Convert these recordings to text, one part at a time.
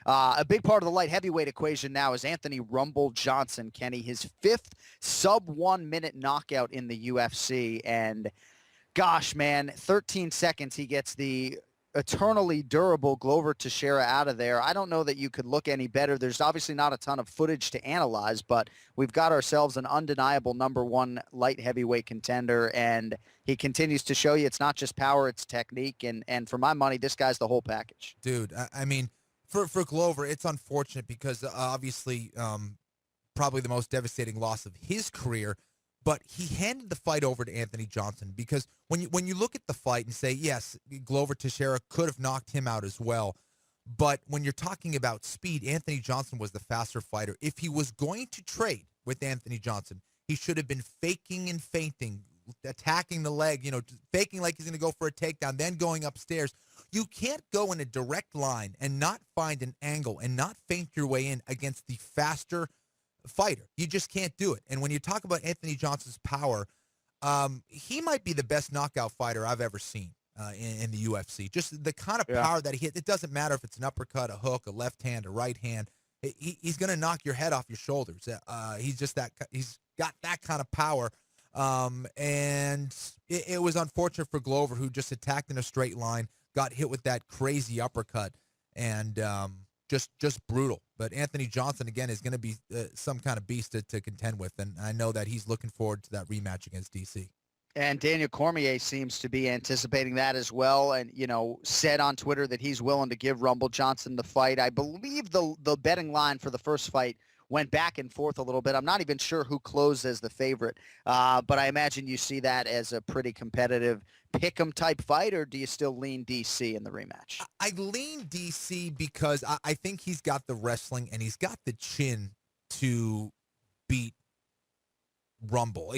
A big part of the light heavyweight equation now is Anthony Rumble Johnson, Kenny, his 5th sub-1 minute knockout in the UFC. And gosh, man, 13 seconds, he gets the eternally durable Glover Teixeira out of there. I don't know that you could look any better. There's obviously not a ton of footage to analyze, but we've got ourselves an undeniable #1 light heavyweight contender, and he continues to show you it's not just power, it's technique, and for my money, this guy's the whole package. Dude, I mean, for Glover, it's unfortunate because obviously probably the most devastating loss of his career, but he handed the fight over to Anthony Johnson because when you look at the fight and say, yes, Glover Teixeira could have knocked him out as well, but when you're talking about speed, Anthony Johnson was the faster fighter. If he was going to trade with Anthony Johnson, he should have been faking and feinting, attacking the leg, faking like he's going to go for a takedown, then going upstairs. You can't go in a direct line and not find an angle and not feint your way in against the faster fighter. You just can't do it. And when you talk about Anthony Johnson's power, he might be the best knockout fighter I've ever seen in the UFC. Just the kind of power that he hits. It doesn't matter if it's an uppercut, a hook, a left hand, a right hand. He's going to knock your head off your shoulders. He's got that kind of power. And it was unfortunate for Glover, who just attacked in a straight line, got hit with that crazy uppercut, and just brutal. But Anthony Johnson, again, is going to be some kind of beast to contend with, and I know that he's looking forward to that rematch against DC. And Daniel Cormier seems to be anticipating that as well, and said on Twitter that he's willing to give Rumble Johnson the fight. I believe the betting line for the first fight went back and forth a little bit. I'm not even sure who closed as the favorite, but I imagine you see that as a pretty competitive pick'em type fight, or do you still lean DC in the rematch? I lean DC because I think he's got the wrestling and he's got the chin to beat Rumble,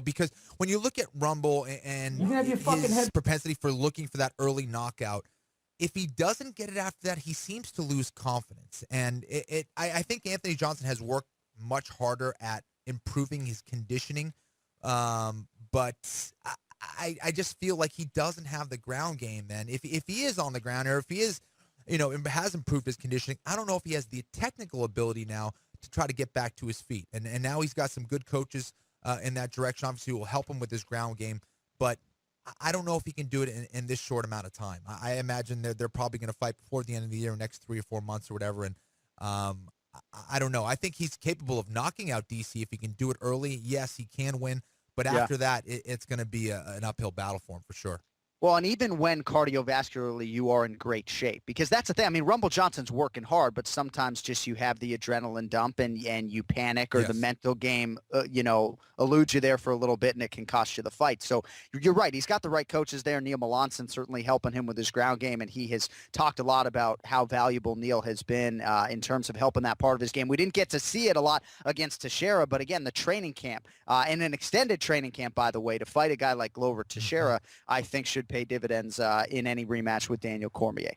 because when you look at Rumble and his propensity for looking for that early knockout, if he doesn't get it after that, he seems to lose confidence. And I think Anthony Johnson has worked much harder at improving his conditioning, but I just feel like he doesn't have the ground game, man. If he is on the ground, or if he is, has improved his conditioning, I don't know if he has the technical ability now to try to get back to his feet. And now he's got some good coaches in that direction, obviously, who will help him with his ground game. But I don't know if he can do it in this short amount of time. I imagine they're probably going to fight before the end of the year, next 3 or 4 months or whatever. And I don't know. I think he's capable of knocking out DC if he can do it early. Yes, he can win. But after that, it's going to be an uphill battle for him for sure. Well, and even when cardiovascularly you are in great shape, because that's the thing. I mean, Rumble Johnson's working hard, but sometimes just you have the adrenaline dump and you panic, or the mental game, eludes you there for a little bit, and it can cost you the fight. So you're right. He's got the right coaches there. Neil Melanson certainly helping him with his ground game, and he has talked a lot about how valuable Neil has been in terms of helping that part of his game. We didn't get to see it a lot against Teixeira, but again, the training camp and an extended training camp, by the way, to fight a guy like Glover Teixeira, I think should pay dividends in any rematch with Daniel Cormier.